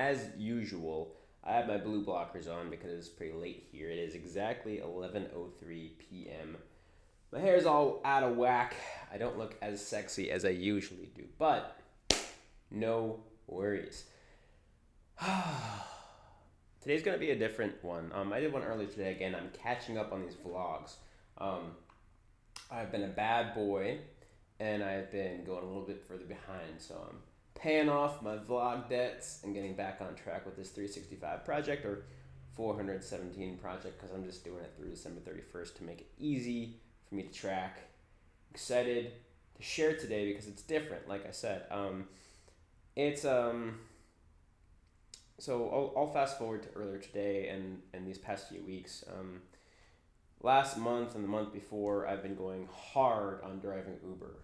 as usual, I have my blue blockers on because it's pretty late here. It is exactly 11:03 p.m. My hair is all out of whack. I don't look as sexy as I usually do, but no worries. Today's gonna be a different one. I did one earlier today. Again, I'm catching up on these vlogs. Um, I've been a bad boy, and I've been going a little bit further behind. So I'm paying off my vlog debts and getting back on track with this 365 project or 417 project because I'm just doing it through December 31st to make it easy for me to track. Excited to share today because it's different. Like I said, it's So I'll fast forward to earlier today and these past few weeks. Last month and the month before, I've been going hard on driving Uber.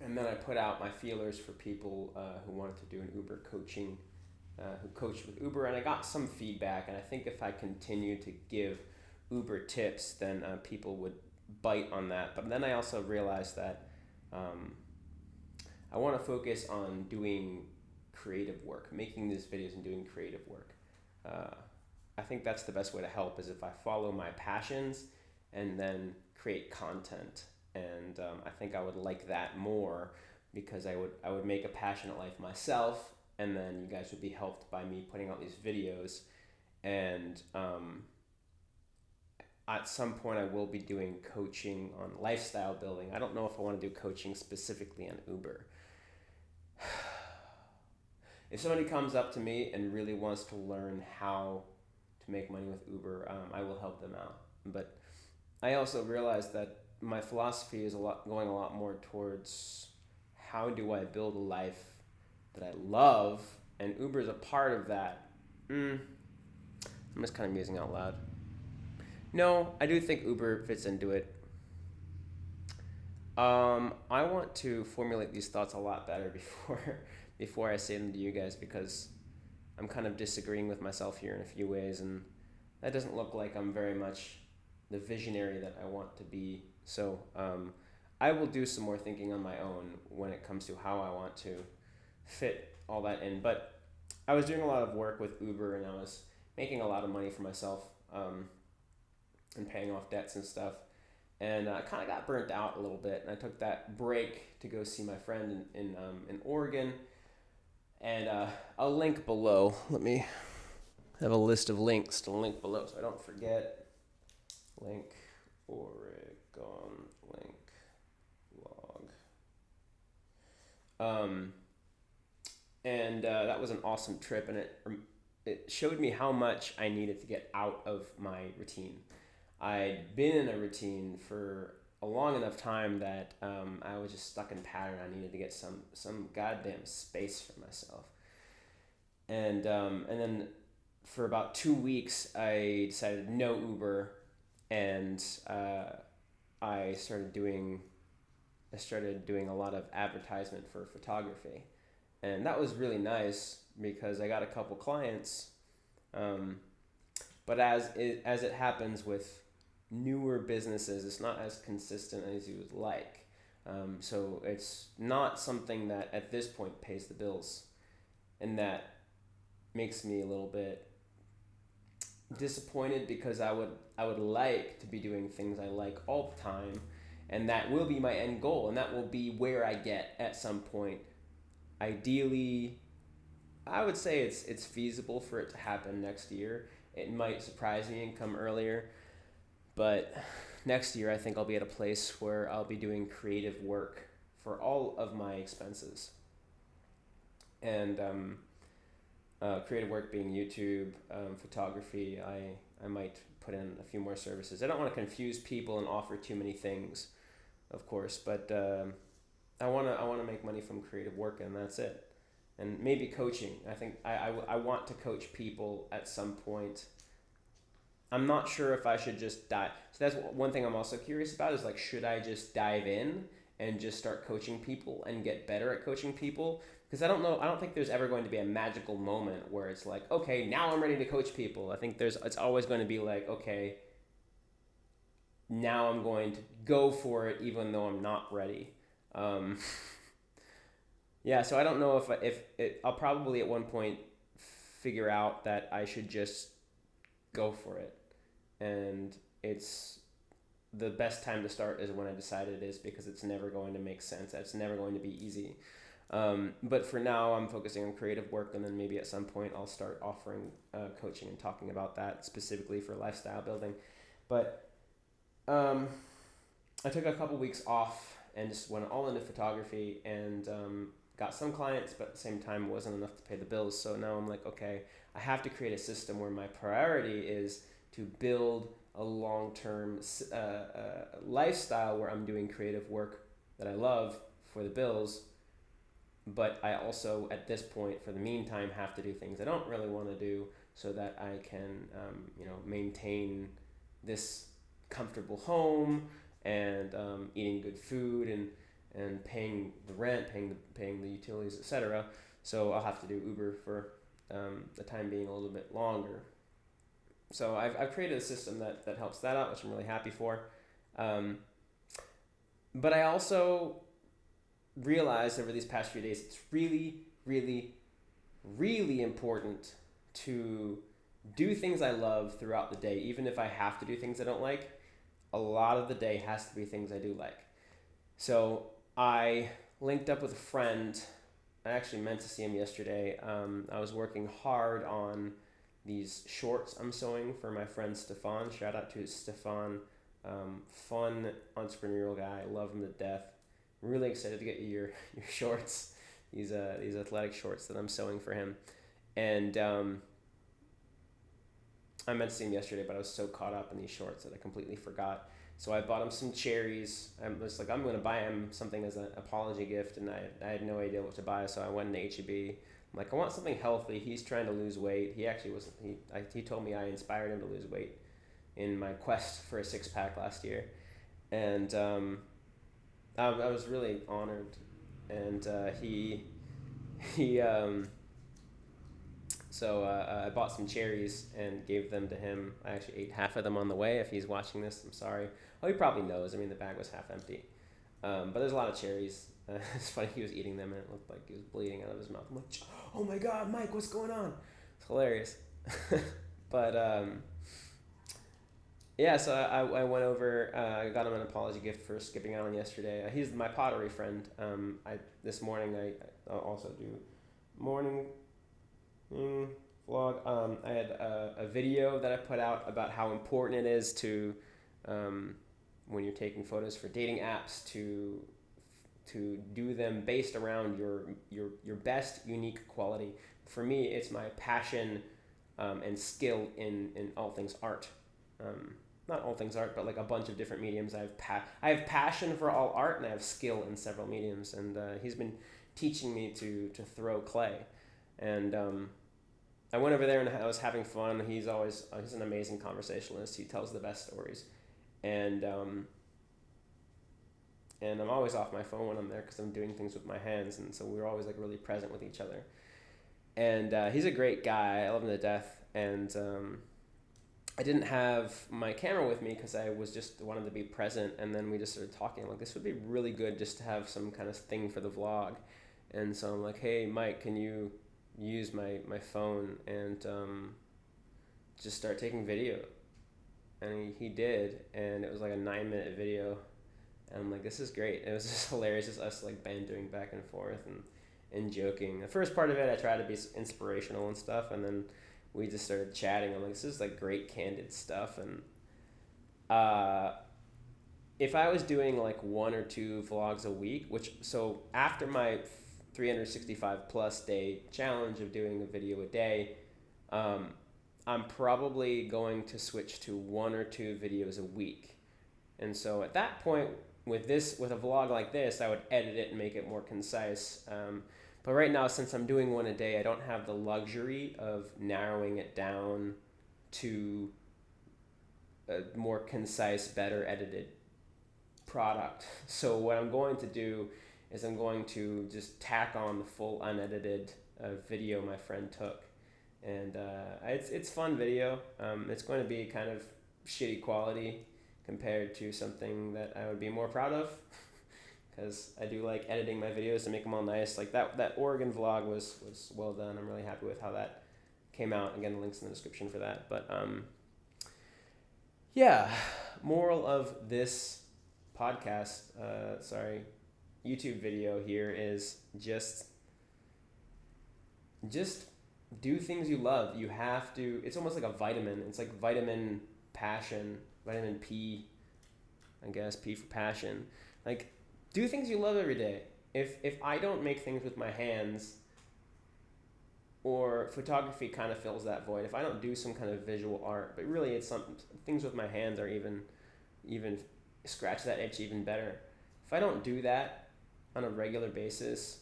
And then I put out my feelers for people who wanted to do an Uber coaching, who coached with Uber, and I got some feedback. And I think if I continue to give Uber tips, then people would bite on that. But then I also realized that I want to focus on doing creative work, making these videos and doing creative work. I think that's the best way to help is if I follow my passions and then create content. And I think I would like that more because I would make a passionate life myself, and then you guys would be helped by me putting out these videos. And at some point I will be doing coaching on lifestyle building. I don't know if I want to do coaching specifically on Uber. If somebody comes up to me and really wants to learn how to make money with Uber, I will help them out. But I also realized that my philosophy is going a lot more towards how do I build a life that I love, and Uber is a part of that. I'm just kind of musing out loud. No, I do think Uber fits into it. I want to formulate these thoughts a lot better before I say them to you guys because I'm kind of disagreeing with myself here in a few ways, and that doesn't look like I'm very much the visionary that I want to be. So I will do some more thinking on my own when it comes to how I want to fit all that in. But I was doing a lot of work with Uber, and I was making a lot of money for myself and paying off debts and stuff. And I kind of got burnt out a little bit, and I took that break to go see my friend in Oregon. And I'll link below. Let me have a list of links to link below so I don't forget. Link Oregon link log. And that was an awesome trip, and it showed me how much I needed to get out of my routine. I'd been in a routine for a long enough time that I was just stuck in pattern. I needed to get some goddamn space for myself. And then for about 2 weeks, I decided no Uber, and I started doing a lot of advertisement for photography, and that was really nice because I got a couple clients. But as it happens with newer businesses, it's not as consistent as you would like. So it's not something that at this point pays the bills, and that makes me a little bit disappointed because I would like to be doing things I like all the time, and that will be my end goal, and that will be where I get at some point. Ideally, I would say it's feasible for it to happen next year. It might surprise me and come earlier. But next year, I think I'll be at a place where I'll be doing creative work for all of my expenses. And creative work being YouTube, photography, I might put in a few more services. I don't want to confuse people and offer too many things, of course, but I want to make money from creative work, and that's it. And maybe coaching. I think I want to coach people at some point. I'm not sure if I should just dive. So that's one thing I'm also curious about is like, should I just dive in and just start coaching people and get better at coaching people? Because I don't know. I don't think there's ever going to be a magical moment where it's like, okay, now I'm ready to coach people. I think it's always going to be like, okay, now I'm going to go for it even though I'm not ready. Yeah, so I don't know if I'll probably at one point figure out that I should just go for it. And it's the best time to start is when I decide it is, because it's never going to make sense. It's never going to be easy. But for now, I'm focusing on creative work, and then maybe at some point I'll start offering coaching and talking about that specifically for lifestyle building. But I took a couple weeks off and just went all into photography, and got some clients, but at the same time it wasn't enough to pay the bills. So now I'm like, okay, I have to create a system where my priority is to build a long-term lifestyle where I'm doing creative work that I love for the bills, but I also, at this point, for the meantime, have to do things I don't really want to do so that I can, maintain this comfortable home and eating good food and paying the rent, paying the utilities, etc. So I'll have to do Uber for the time being a little bit longer. So I've created a system that helps that out, which I'm really happy for. But I also realized over these past few days, it's really, really, really important to do things I love throughout the day, even if I have to do things I don't like. A lot of the day has to be things I do like. So I linked up with a friend. I actually meant to see him yesterday. I was working hard on these shorts I'm sewing for my friend Stefan. Shout out to Stefan. Fun entrepreneurial guy. I love him to death. I'm really excited to get you your shorts. These athletic shorts that I'm sewing for him. And I meant to see him yesterday, but I was so caught up in these shorts that I completely forgot. So I bought him some cherries. I was like, I'm going to buy him something as an apology gift, and I had no idea what to buy, so I went into H-E-B. I'm like, I want something healthy. He's trying to lose weight. He actually was. He told me I inspired him to lose weight in my quest for a six-pack last year, and I was really honored. And So I bought some cherries and gave them to him. I actually ate half of them on the way. If he's watching this, I'm sorry. Oh, he probably knows. I mean, the bag was half empty. But there's a lot of cherries. It's funny, he was eating them and it looked like he was bleeding out of his mouth. I'm like, oh my God, Mike, what's going on? It's hilarious. But yeah, so I went over, I got him an apology gift for skipping out on yesterday. He's my pottery friend. This morning I also do morning vlog. I had a video that I put out about how important it is to, when you're taking photos for dating apps, to do them based around your best unique quality. For me, it's my passion and skill in all things art. Not all things art, but like a bunch of different mediums. I have passion for all art, and I have skill in several mediums. And he's been teaching me to throw clay. And I went over there and I was having fun. He's an amazing conversationalist. He tells the best stories. And I'm always off my phone when I'm there because I'm doing things with my hands. And so we're always like really present with each other. And he's a great guy. I love him to death. And I didn't have my camera with me because I was just wanted to be present. And then we just started talking. I'm like, this would be really good just to have some kind of thing for the vlog. And so I'm like, hey, Mike, can you use my phone and just start taking video? And he did. And it was like a 9-minute video. And I'm like, this is great. It was just hilarious, just us like bantering back and forth and joking. The first part of it, I tried to be inspirational and stuff, and then we just started chatting. I'm like, this is like great candid stuff. And if I was doing like 1 or 2 vlogs a week, so after my 365 plus day challenge of doing a video a day, I'm probably going to switch to 1 or 2 videos a week. And so at that point, with a vlog like this, I would edit it and make it more concise. But right now, since I'm doing 1 a day, I don't have the luxury of narrowing it down to a more concise, better edited product. So what I'm going to do is I'm going to just tack on the full unedited video my friend took. And it's fun video. It's going to be kind of shitty quality compared to something that I would be more proud of, because I do like editing my videos to make them all nice. Like that Oregon vlog was well done. I'm really happy with how that came out. Again, the link's in the description for that. But yeah, moral of this podcast, YouTube video here is just do things you love. You have to. It's almost like a vitamin. It's like vitamin passion, vitamin P, I guess, P for passion. Like, do things you love every day. If I don't make things with my hands, or photography kind of fills that void. If I don't do some kind of visual art, but really it's some things with my hands are even scratch that itch even better. If I don't do that on a regular basis,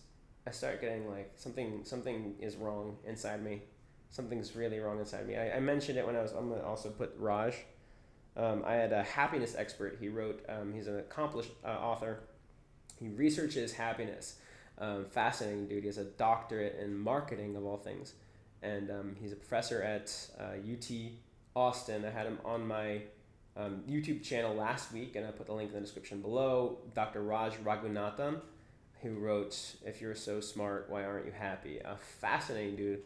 I start getting like something is wrong inside me. Something's really wrong inside me. I mentioned it when I'm gonna also put Raj. I had a happiness expert. He wrote. He's an accomplished author. He researches happiness. Fascinating dude. He has a doctorate in marketing of all things, and he's a professor at UT Austin. I had him on my YouTube channel last week, and I put the link in the description below. Dr. Raj Raghunathan, who wrote "If You're So Smart, Why Aren't You Happy?" A fascinating dude.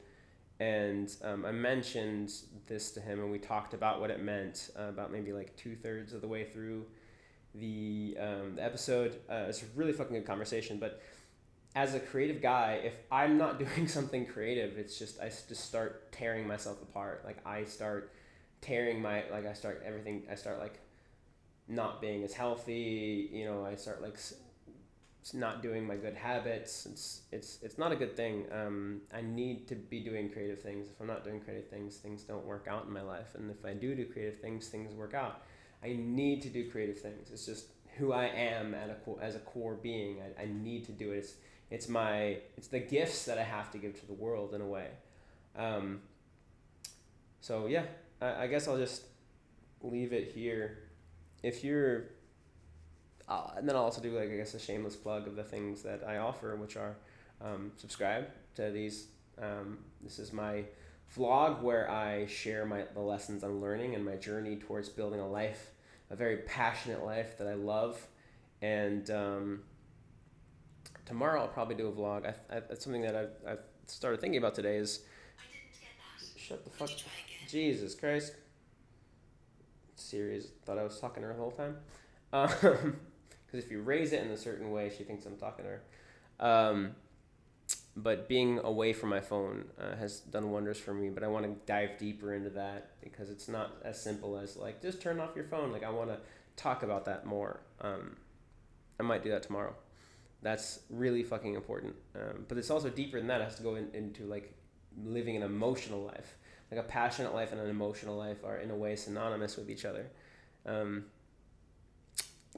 And I mentioned this to him, and we talked about what it meant about maybe like 2/3 of the way through the episode. It's a really fucking good conversation. But as a creative guy, if I'm not doing something creative, it's just I just start tearing myself apart. Like I start tearing I start like not being as healthy. You know, I start like not doing my good habits. It's not a good thing. I need to be doing creative things. If I'm not doing creative things, things don't work out in my life. And if I do creative things, things work out. I need to do creative things. It's just who I am as a core being. I need to do it. It's the gifts that I have to give to the world in a way. So yeah, I guess I'll just leave it here. If you're and then I'll also do a shameless plug of the things that I offer, which are subscribe to these. This is my vlog where I share the lessons I'm learning and my journey towards building a very passionate life that I love. And tomorrow I'll probably do a vlog. That's something that I've started thinking about today is... I didn't get that. Shut the fuck... Jesus Christ. Siri thought I was talking to her the whole time. Because if you raise it in a certain way, she thinks I'm talking to her. But being away from my phone has done wonders for me. But I want to dive deeper into that because it's not as simple as like just turn off your phone. Like I want to talk about that more. I might do that tomorrow. That's really fucking important. But it's also deeper than that. It has to go into like living an emotional life. Like a passionate life and an emotional life are in a way synonymous with each other.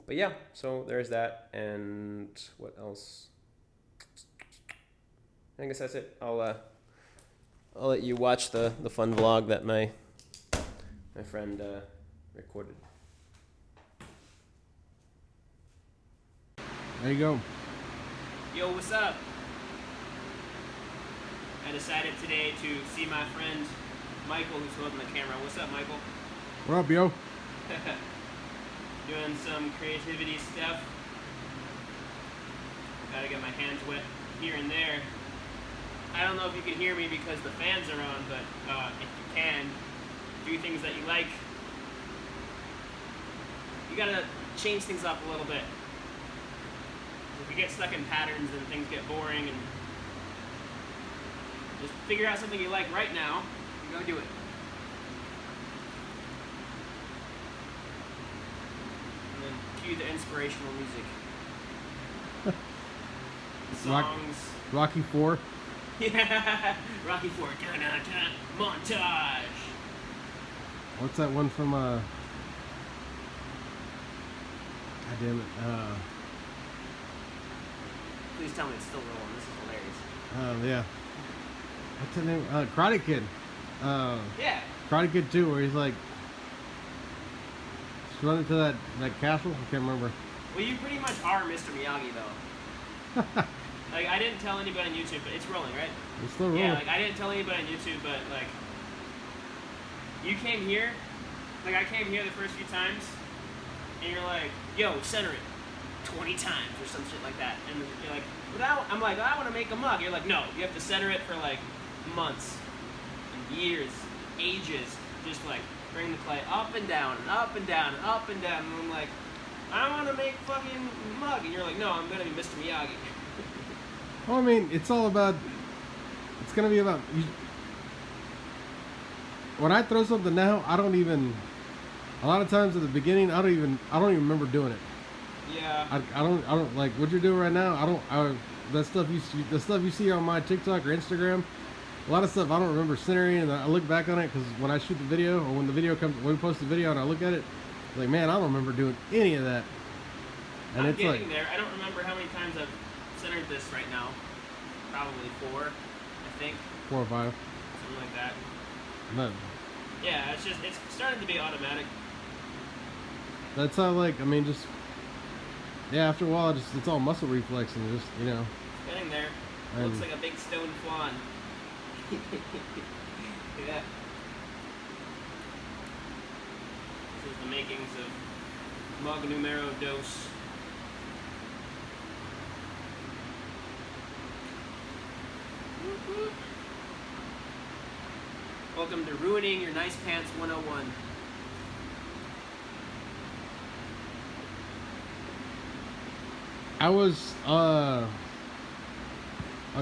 But yeah, so there's that, and what else? I guess that's it. I'll let you watch the fun vlog that my friend recorded. There you go. Yo, what's up? I decided today to see my friend Michael, who's holding the camera. What's up, Michael? What up, yo? Doing some creativity stuff. Gotta get my hands wet here and there. I don't know if you can hear me because the fans are on, but if you can, do things that you like. You gotta change things up a little bit. If you get stuck in patterns and things get boring, and just figure out something you like right now and go do it. The inspirational music. Songs. Rocky 4. Yeah, Rocky 4. Montage. What's that one from? God damn it. Please tell me it's still rolling. This is hilarious. Yeah. What's the name? Karate Kid. Yeah. Karate Kid 2, where he's like running to that castle. I can't remember. Well, you pretty much are Mr. Miyagi, though. Like, I didn't tell anybody on YouTube, but it's rolling, right? It's still rolling. Yeah, like, I didn't tell anybody on YouTube, but, like, you came here, like, I came here the first few times, and you're like, yo, center it 20 times or some shit like that. And you're like, I'm like, I want to make a mug. You're like, no, you have to center it for, like, months and years, ages, just like bring the clay up and down and up and down and up and down. And I'm like, I want to make fucking mug. And you're like, no, I'm going to be Mr. Miyagi. Well, I mean, it's all about. It's gonna be about. When I throw something now, I don't even. A lot of times at the beginning, I don't even remember doing it. Yeah. I don't like what you're doing right now. The stuff you see on my TikTok or Instagram. A lot of stuff I don't remember centering, and I look back on it because when I shoot the video or when we post the video and I look at it, like, man, I don't remember doing any of that. And I'm it's getting like there. I don't remember how many times I've centered this right now. Probably 4, I think. 4 or 5. Something like that. No, Yeah, it's starting to be automatic. that's how just after a while, it's all muscle reflex and just Getting there. And Looks like a big stone flan. Yeah. This is the makings of mug numero dos. Welcome to Ruining Your Nice Pants 101. I was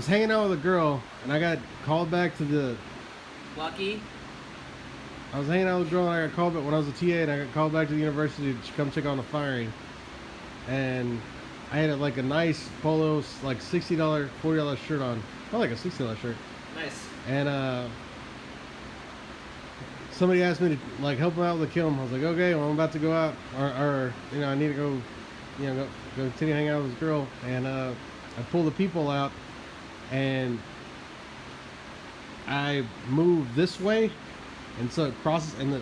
hanging out with a girl and I got called back to the. Lucky. I was hanging out with a girl and I got called back when I was a TA and I got called back to the university to come check on the firing. And I had like a nice polo, like $60, $40 shirt on. Not like a $60 shirt. Nice. And somebody asked me to like help them out with the kiln. I was like, okay, well I'm about to go out, or I need to go, go continue hanging out with this girl. And I pull the people out, and I move this way, and so it crosses, and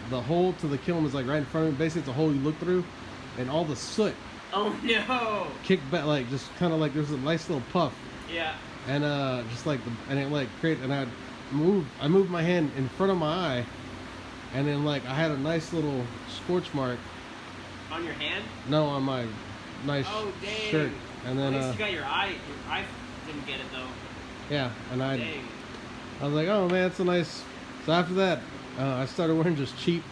the hole to the kiln is like right in front of me. Basically, it's a hole you look through, and all the soot. Oh no! Kicked back, like just kind of like there's a nice little puff. Yeah. And just like and it like create, and I moved my hand in front of my eye, and then like I had a nice little scorch mark. On your hand? No, on my nice shirt. And then at least you got your eye. Your eye didn't get it though. Yeah, and Dang. I was like, oh man, it's a nice. So after that, I started wearing just cheap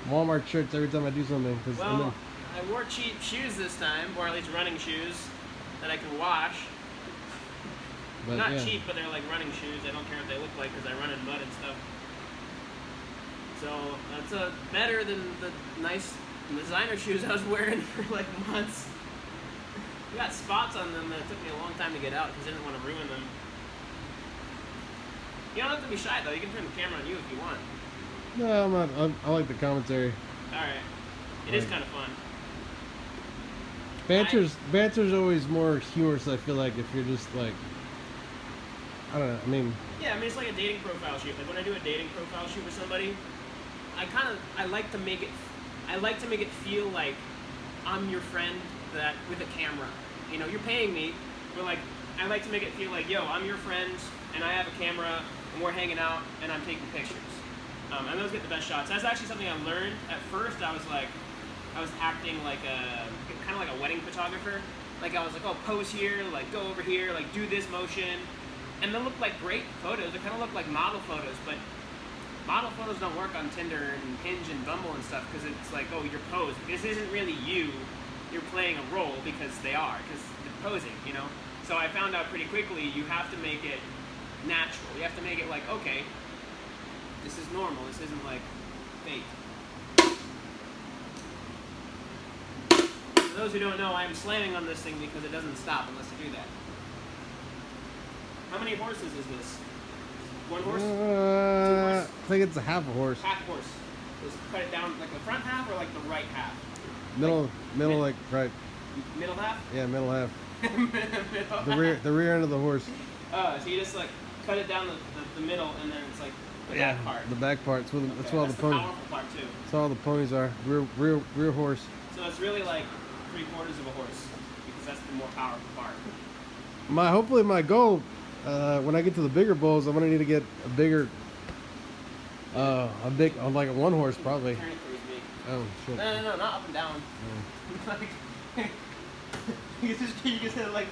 Walmart shirts every time I do something. Well, I wore cheap shoes this time, or at least running shoes that I can wash. But, Not yeah. cheap, but they're like running shoes. I don't care what they look like because I run in mud and stuff. So that's better than the nice designer shoes I was wearing for like months. I got spots on them that it took me a long time to get out because I didn't want to ruin them. You don't have to be shy though. You can turn the camera on you if you want. No, I'm not. I like the commentary. Alright. It is kind of fun. Banter's always more humorous, I feel like, if you're just like, I don't know, I mean... Yeah, I mean, it's like a dating profile shoot. Like, when I do a dating profile shoot with somebody, I like to make it feel like I'm your friend that with a camera. You know, you're paying me, but like, I like to make it feel like, yo, I'm your friend, and I have a camera, and we're hanging out, and I'm taking pictures. And those get the best shots. That's actually something I learned. At first, I was acting like kind of like a wedding photographer. Like, I was like, oh, pose here, like, go over here, like, do this motion. And they look like great photos. They kind of look like model photos, but model photos don't work on Tinder and Hinge and Bumble and stuff because it's like, oh, you're posing. This isn't really you. You're playing a role because they are, because they're posing, you know? So I found out pretty quickly you have to make it natural. You have to make it like, okay, this is normal. This isn't like fake. For those who don't know, I'm slamming on this thing because it doesn't stop unless you do that. How many horses is this? One horse? 2 horse? I think it's a half a horse. Half horse. Just cut it down like the front half or like the right half? Middle, like right. Middle half? Yeah, middle half. Middle The rear end of the horse. Oh, so you just like cut it down the middle and then it's like the back part. The back part. That's where all That's the the ponies. powerful part too. That's all the ponies are. Rear horse. So it's really like 3/4 of a horse because that's the more powerful part. Hopefully my goal, when I get to the bigger bulls, I'm gonna need to get a bigger, like a 1 horse probably. Turn it towards me. Oh shit. No, not up and down. Like, you just like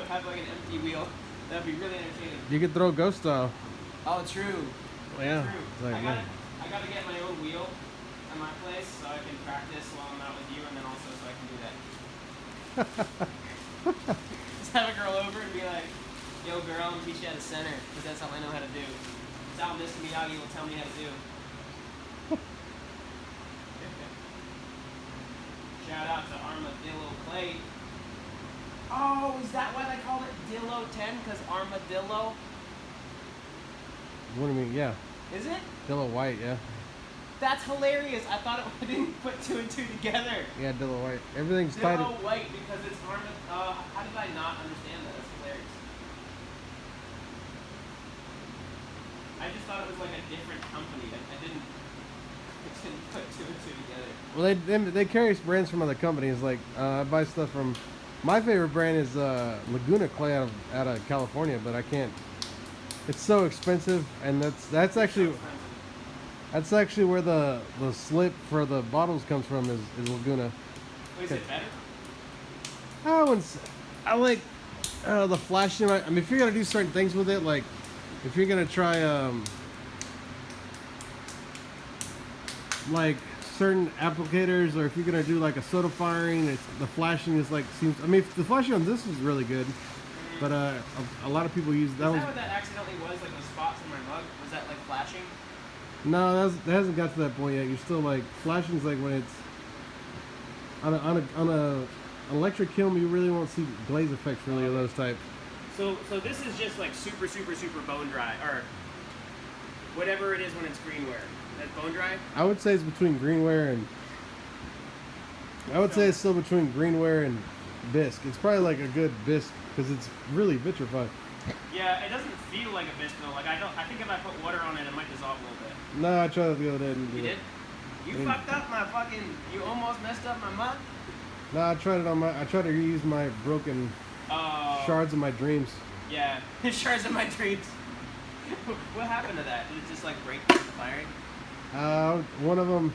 have like an empty wheel. That'd be really entertaining. You could throw ghost style. Oh, true. Yeah. True. It's like, man. I gotta get my own wheel at my place so I can practice while I'm out with you, and then also so I can do that. Just have a girl over and be like, "Yo, girl, I'm gonna teach you how to center, because that's all I know how to do. It's all Mr. Miyagi will tell me how to do." Shout out to Armadillo Clay. Oh, is that why they called it Dillo 10? Because armadillo? What do you mean? Yeah. Is it? Dillo White, yeah. That's hilarious. I thought I didn't put two and two together. Yeah, Dillo White. Everything's tied. Dillo White because it's how did I not understand that? That's hilarious. I just thought it was like a different company. I didn't put two and two together. Well, they carry brands from other companies. Like I buy stuff from. My favorite brand is Laguna Clay out of California, but I can't. It's so expensive, and that's actually where the slip for the bottles comes from is Laguna. Is it better? I like the flashing. I mean, if you're gonna do certain things with it, like if you're gonna try like certain applicators, or if you're gonna do like a soda firing, the flashing is like seems. I mean, the flashing on this is really good, but a lot of people use that. Is that what that accidentally was? Like those spots in my mug? Was that like flashing? No, that hasn't got to that point yet. You're still like flashing's like when it's on a electric kiln. You really won't see glaze effects really of those types. So this is just like super bone dry, or whatever it is when it's greenware. That's bone dry? I would say it's between greenware and. I would say it's still between greenware and bisque. It's probably like a good bisque because it's really vitrified. Yeah, it doesn't feel like a bisque though. Like I think if I put water on it, it might dissolve a little bit. No, I tried to go ahead and do You it. did? You fucked up my fucking. You almost messed up my mug. No, I tried to reuse my broken shards of my dreams. Yeah, shards of my dreams. What happened to that? Did it just like break during the firing? One of them.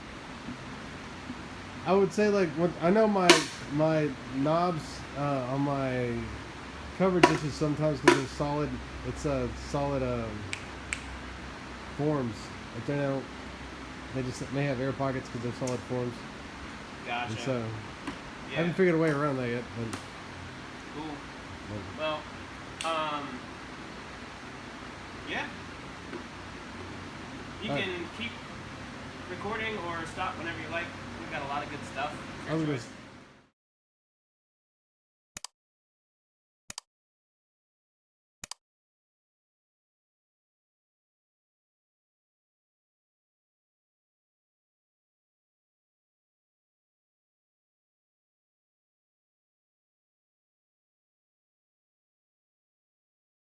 I would say like I know my knobs on my cover dishes sometimes because they're solid. It's solid forms. Like they may have air pockets because they're solid forms. Gotcha. And so Yeah. I haven't figured a way around that yet. But, Cool. Well, yeah. You can keep recording or stop whenever you like. We've got a lot of good stuff. I was gonna